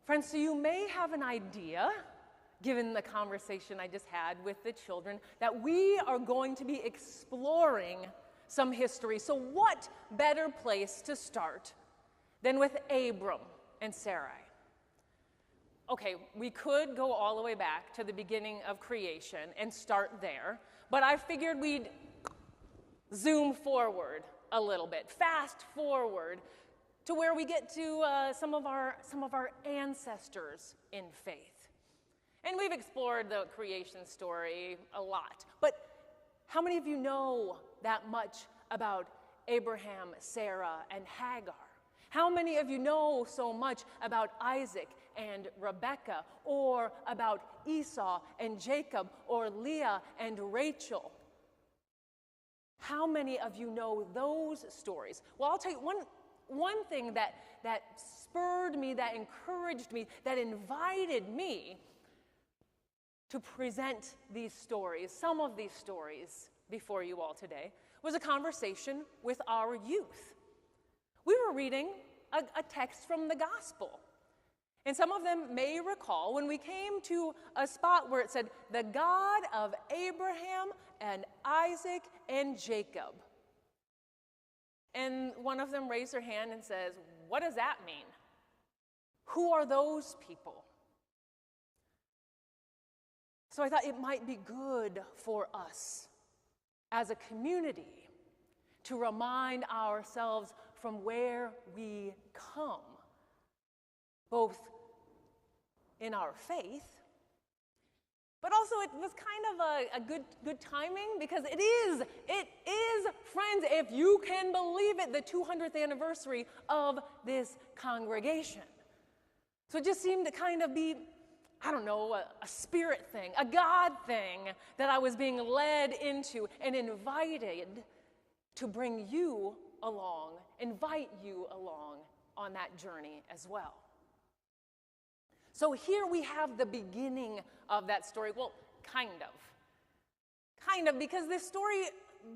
Friends, so you may have an idea, given the conversation I just had with the children, that we are going to be exploring some history. So what better place to start than with Abram and Sarai? Okay, we could go all the way back to the beginning of creation and start there, but I figured we'd zoom forward a little bit, fast forward to where we get to some of our ancestors in faith. And we've explored the creation story a lot, but how many of you know that much about Abraham, Sarah, and Hagar? How many of you know so much about Isaac and Rebekah, or about Esau and Jacob, or Leah and Rachel? How many of you know those stories? Well, I'll tell you one thing that spurred me, that encouraged me, that invited me to present these stories, some of these stories before you all today, was a conversation with our youth. We were reading a text from the gospel. And some of them may recall when we came to a spot where it said, the God of Abraham and Isaac and Jacob. And one of them raised their hand and says, what does that mean? Who are those people? So I thought it might be good for us as a community to remind ourselves from where we come, both in our faith, but also it was kind of a good timing, because it is, friends, if you can believe it, the 200th anniversary of this congregation. So it just seemed to kind of be, I don't know, a spirit thing, a God thing that I was being led into and invited to bring you along, invite you along on that journey as well. So here we have the beginning of that story. Well, kind of, because this story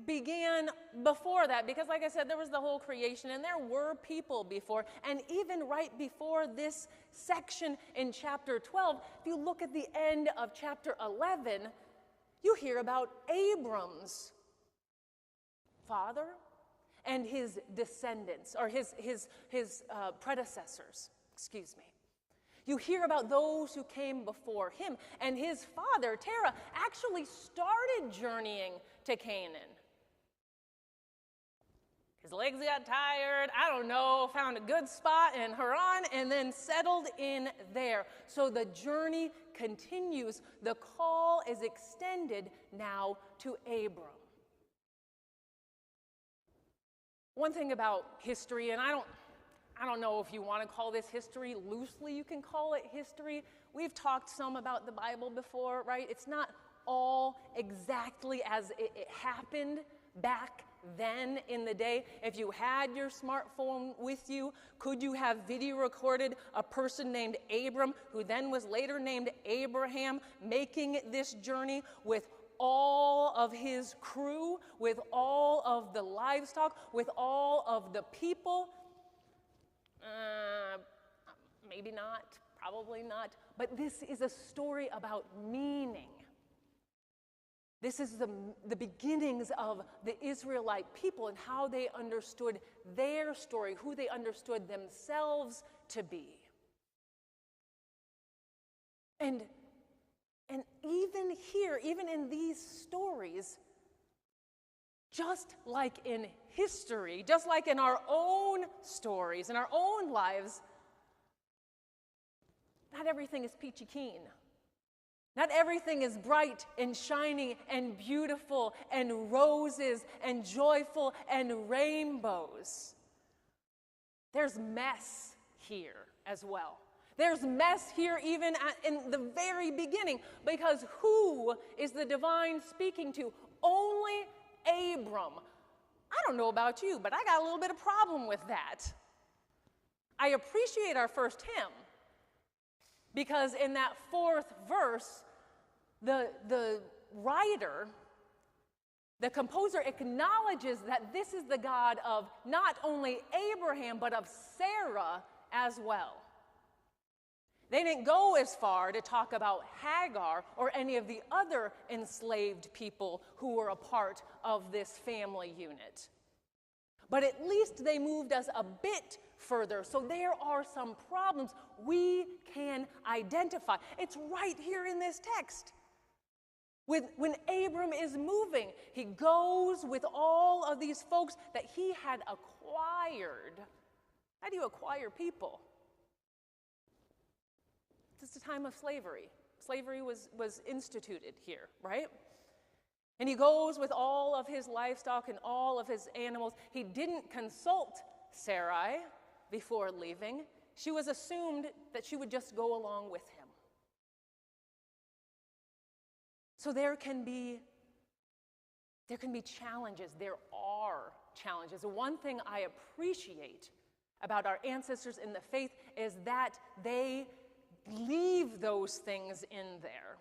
began before that, because like I said, there was the whole creation, and there were people before, and even right before this section in chapter 12, if you look at the end of chapter 11, you hear about Abram's father and his descendants, or his predecessors, excuse me. You hear about those who came before him, and his father, Terah, actually started journeying to Canaan. His legs got tired, I don't know, found a good spot in Haran, and then settled in there. So the journey continues. The call is extended now to Abram. One thing about history, and I don't know if you want to call this history loosely, you can call it history. We've talked some about the Bible before, right? It's not all exactly as it happened back then in the day. If you had your smartphone with you, could you have video recorded a person named Abram, who then was later named Abraham, making this journey with all of his crew, with all of the livestock, with all of the people? Maybe not, probably not. But this is a story about meaning. This is the beginnings of the Israelite people and how they understood their story, who they understood themselves to be. And even here, even in these stories, just like in history, just like in our own stories, in our own lives, not everything is peachy keen. Not everything is bright and shiny and beautiful and roses and joyful and rainbows. There's mess here as well. There's mess here even in the very beginning, because who is the divine speaking to? Only Abram. I don't know about you, but I got a little bit of problem with that. I appreciate our first hymn, because in that fourth verse, the writer, the composer, acknowledges that this is the God of not only Abraham, but of Sarah as well. They didn't go as far to talk about Hagar or any of the other enslaved people who were a part of this family unit. But at least they moved us a bit further. So there are some problems we can identify. It's right here in this text. When Abram is moving, he goes with all of these folks that he had acquired. How do you acquire people? It's a time of slavery. Slavery was instituted here, right? And he goes with all of his livestock and all of his animals. He didn't consult Sarai before leaving. She was assumed that she would just go along with him. So there can be challenges. There are challenges. One thing I appreciate about our ancestors in the faith is that they leave those things in there.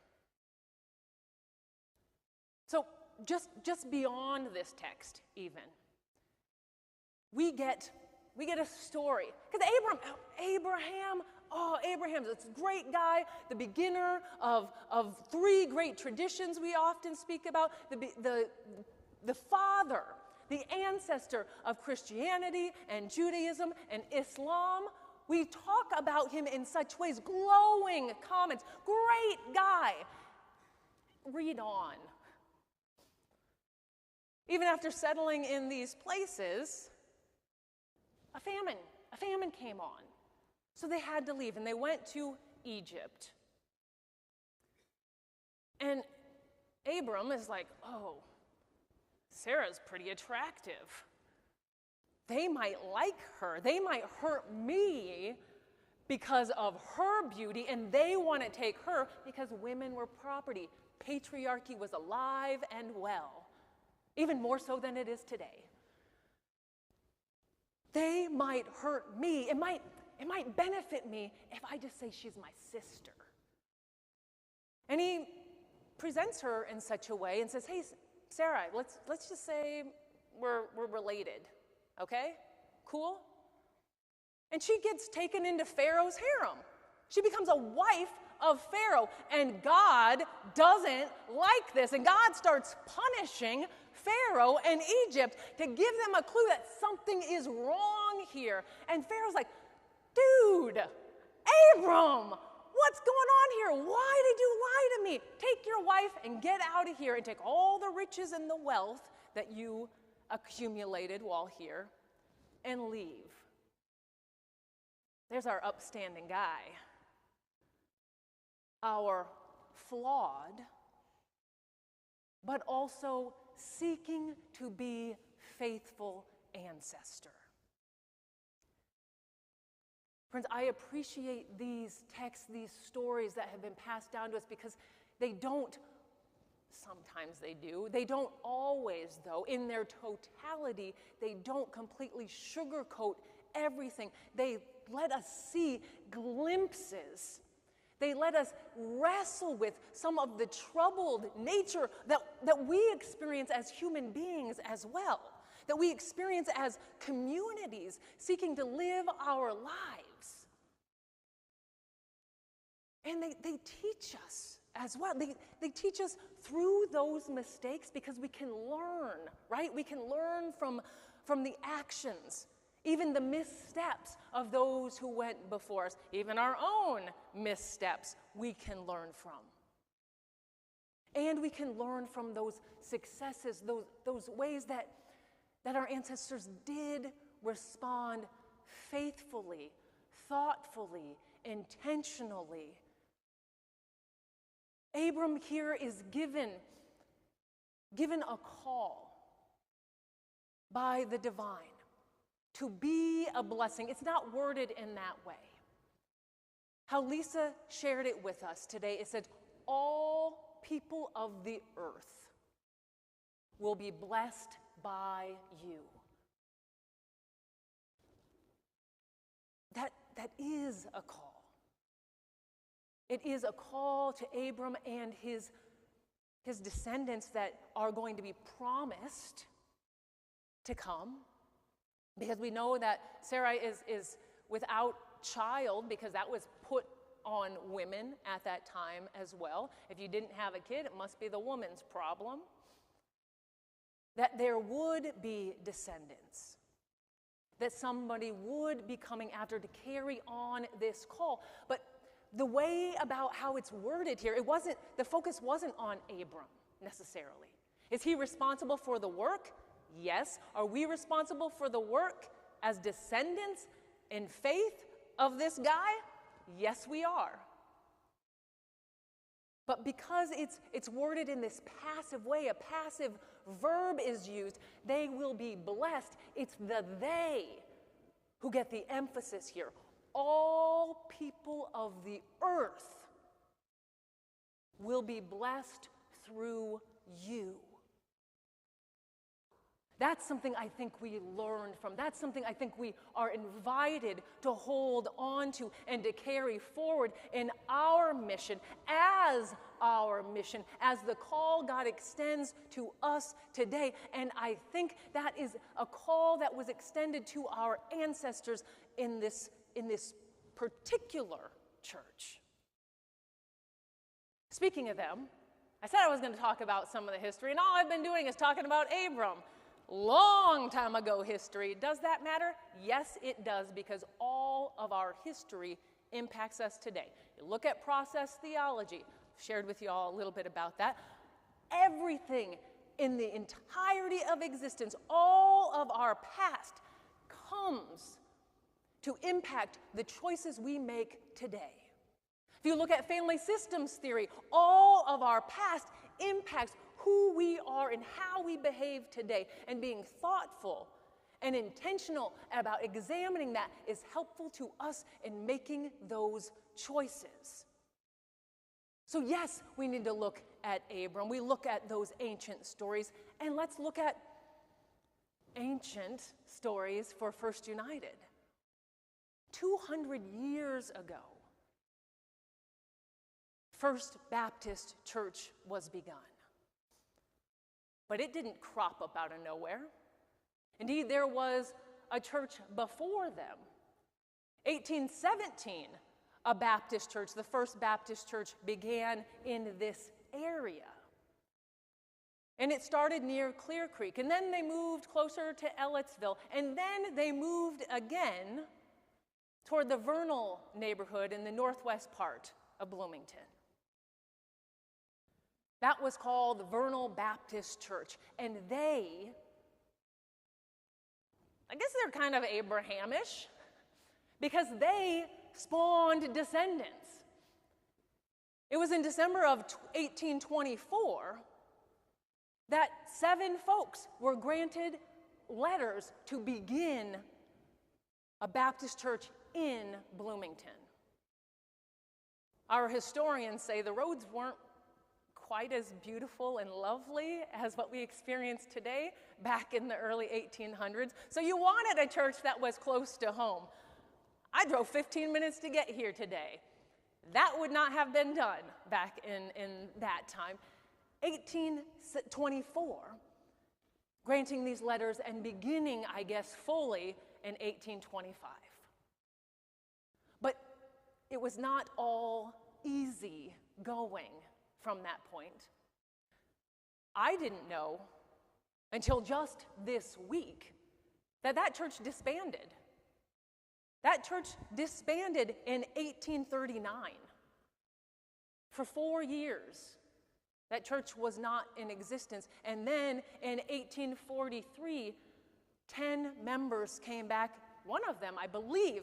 So just beyond this text even, we get a story. Because Abraham's this great guy, the beginner of three great traditions we often speak about, the father, the ancestor of Christianity and Judaism and Islam. We talk about him in such ways, glowing comments, great guy. Read on. Even after settling in these places, a famine came on. So they had to leave, and they went to Egypt. And Abram is like, oh, Sarah's pretty attractive. They might like her. They might hurt me because of her beauty, and they want to take her because women were property. Patriarchy was alive and well, even more so than it is today. They might hurt me. It might benefit me if I just say she's my sister. And he presents her in such a way and says, hey, Sarah, let's just say we're related, okay? Cool? And she gets taken into Pharaoh's harem. She becomes a wife of Pharaoh, and God doesn't like this, and God starts punishing Pharaoh and Egypt to give them a clue that something is wrong here. And Pharaoh's like, dude, Abram, what's going on here? Why did you lie to me? Take your wife and get out of here and take all the riches and the wealth that you accumulated while here and leave. There's our upstanding guy, our flawed, but also seeking to be faithful ancestor. Friends, I appreciate these texts, these stories that have been passed down to us because they don't, sometimes they do, they don't always, though, in their totality, they don't completely sugarcoat everything. They let us see glimpses. They let us wrestle with some of the troubled nature that we experience as human beings as well, that we experience as communities seeking to live our lives. And they teach us as well. They teach us through those mistakes because we can learn, right? We can learn from the actions, even the missteps of those who went before us, even our own missteps we can learn from. And we can learn from those successes, those ways that our ancestors did respond faithfully, thoughtfully, intentionally. Abram here is given a call by the divine to be a blessing. It's not worded in that way. How Lisa shared it with us today, it said, all people of the earth will be blessed by you. That is a call. It is a call to Abram and his descendants that are going to be promised to come. Because we know that Sarai is without child because that was put on women at that time as well. If you didn't have a kid, it must be the woman's problem. That there would be descendants, that somebody would be coming after to carry on this call. But the way about how it's worded here, the focus wasn't on Abram necessarily. Is he responsible for the work? Yes. Are we responsible for the work as descendants in faith of this guy? Yes, we are. But because it's worded in this passive way, a passive verb is used, they will be blessed. It's the they who get the emphasis here. All people of the earth will be blessed through you. That's something I think we learned from. That's something I think we are invited to hold on to and to carry forward in our mission, as the call God extends to us today. And I think that is a call that was extended to our ancestors in this particular church. Speaking of them, I said I was going to talk about some of the history, and all I've been doing is talking about Abram. Long time ago history. Does that matter? Yes, it does, because all of our history impacts us today. You look at process theology. I've shared with you all a little bit about that. Everything in the entirety of existence, all of our past, comes to impact the choices we make today. If you look at family systems theory, all of our past impacts who we are and how we behave today, and being thoughtful and intentional about examining that is helpful to us in making those choices. So yes, we need to look at Abram. We look at those ancient stories, and let's look at ancient stories for First United. 200 years ago, First Baptist Church was begun. But it didn't crop up out of nowhere. Indeed, there was a church before them. 1817, a Baptist church, the First Baptist Church, began in this area. And it started near Clear Creek, and then they moved closer to Ellettsville, and then they moved again toward the Vernal neighborhood in the northwest part of Bloomington. That was called the Vernal Baptist Church. And I guess they're kind of Abrahamish, because they spawned descendants. It was in December of 1824 that 7 folks were granted letters to begin a Baptist church in Bloomington. Our historians say the roads weren't quite as beautiful and lovely as what we experience today back in the early 1800s. So you wanted a church that was close to home. I drove 15 minutes to get here today. That would not have been done back in that time. 1824, granting these letters and beginning, I guess, fully in 1825. But it was not all easy going from that point. I didn't know until just this week that church disbanded. That church disbanded in 1839. For 4 years, that church was not in existence. And then in 1843, 10 members came back. One of them, I believe,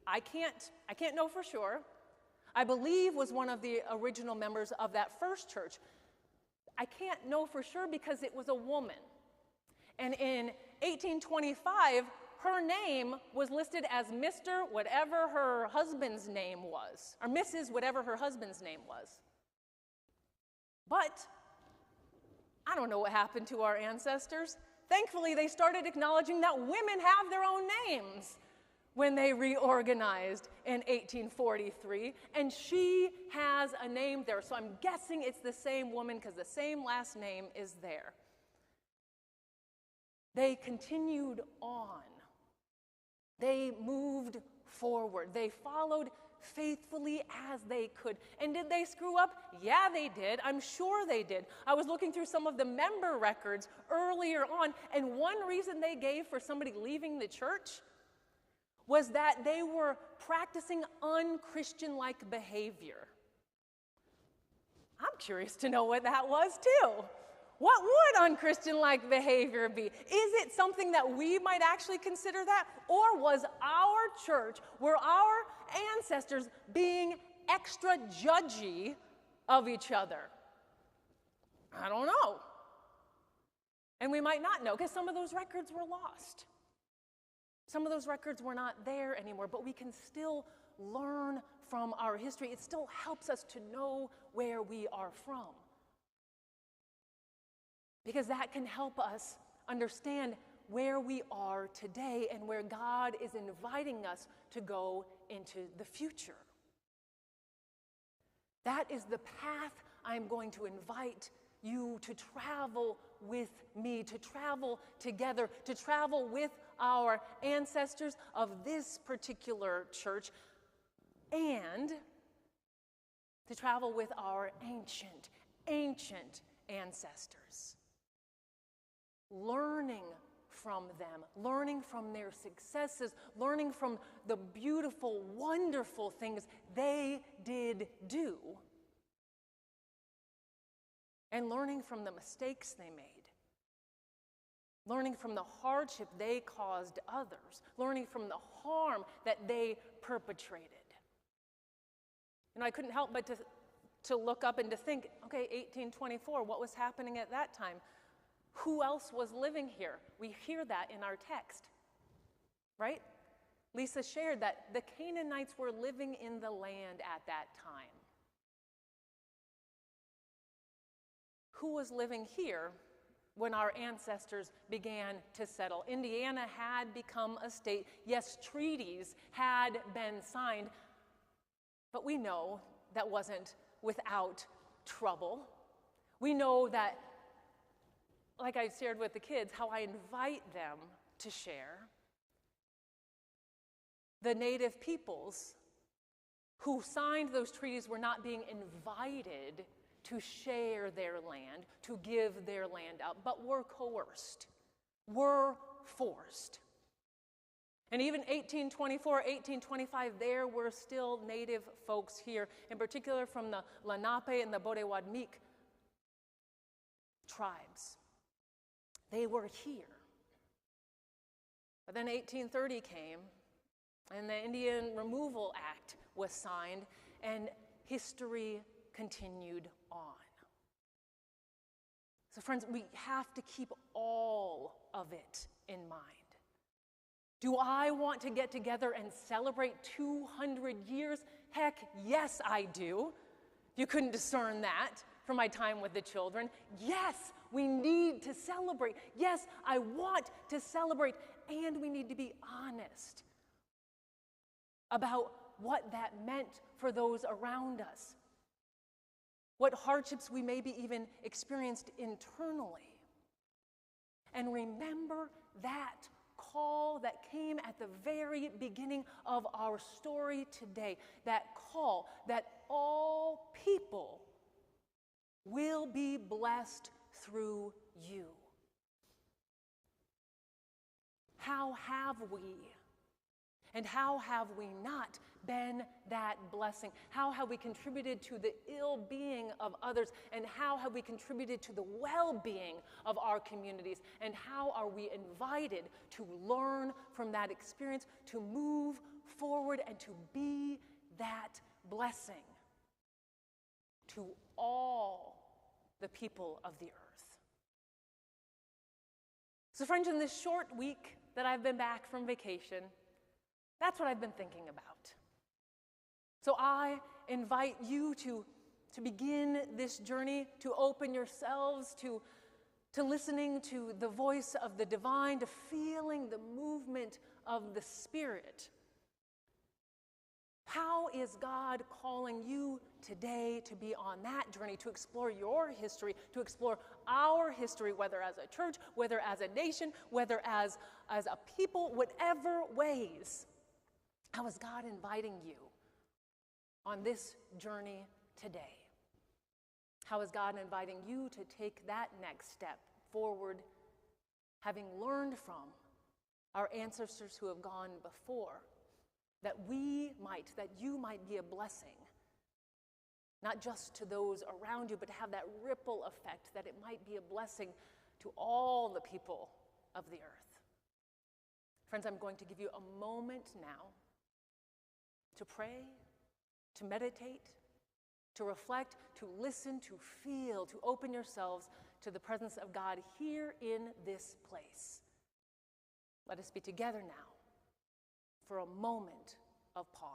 I can't know for sure, I believe was one of the original members of that first church. I can't know for sure because it was a woman. And in 1825, her name was listed as Mr. whatever her husband's name was, or Mrs. whatever her husband's name was. But I don't know what happened to our ancestors. Thankfully, they started acknowledging that women have their own names when they reorganized in 1843, and she has a name there. So I'm guessing it's the same woman because the same last name is there. They continued on. They moved forward. They followed faithfully as they could. And did they screw up? Yeah, they did. I'm sure they did. I was looking through some of the member records earlier on, and one reason they gave for somebody leaving the church was that they were practicing unchristian-like behavior. I'm curious to know what that was too. What would unchristian-like behavior be? Is it something that we might actually consider that? Or was our church, were our ancestors being extra judgy of each other? I don't know. And we might not know, because some of those records were lost. Some of those records were not there anymore, but we can still learn from our history. It still helps us to know where we are from, because that can help us understand where we are today and where God is inviting us to go into the future. That is the path I'm going to invite you to travel with me, to travel together, to travel with our ancestors of this particular church, and to travel with our ancient ancestors. Learning from them, learning from their successes, learning from the beautiful, wonderful things they did do, and learning from the mistakes they made, learning from the hardship they caused others, learning from the harm that they perpetrated. And I couldn't help but to look up and to think, okay, 1824, what was happening at that time? Who else was living here? We hear that in our text, right? Lisa shared that the Canaanites were living in the land at that time. Who was living here when our ancestors began to settle? Indiana had become a state. Yes, treaties had been signed, but we know that wasn't without trouble. We know that, like I shared with the kids, how I invite them to share. The native peoples who signed those treaties were not being invited to share their land, to give their land up, but were coerced, were forced. And even 1824, 1825, there were still native folks here, in particular from the Lenape and the Bodewadmik tribes. They were here. But then 1830 came, and the Indian Removal Act was signed, and history continued on. So friends, we have to keep all of it in mind. Do I want to get together and celebrate 200 years? Heck, yes, I do. You couldn't discern that from my time with the children. Yes, we need to celebrate. Yes, I want to celebrate. And we need to be honest about what that meant for those around us, what hardships we maybe even experienced internally. And remember that call that came at the very beginning of our story today, that call that all people will be blessed through you. How have we, and how have we not been that blessing? How have we contributed to the ill-being of others? And how have we contributed to the well-being of our communities? And how are we invited to learn from that experience, to move forward and to be that blessing to all the people of the earth? So friends, in this short week that I've been back from vacation, that's what I've been thinking about. So I invite you to begin this journey, to open yourselves to listening to the voice of the divine, to feeling the movement of the Spirit. How is God calling you today to be on that journey, to explore your history, to explore our history, whether as a church, whether as a nation, whether as a people, whatever ways? How is God inviting you on this journey today? How is God inviting you to take that next step forward, having learned from our ancestors who have gone before, that you might be a blessing, not just to those around you, but to have that ripple effect, that it might be a blessing to all the people of the earth. Friends, I'm going to give you a moment now to pray, to meditate, to reflect, to listen, to feel, to open yourselves to the presence of God here in this place. Let us be together now for a moment of pause.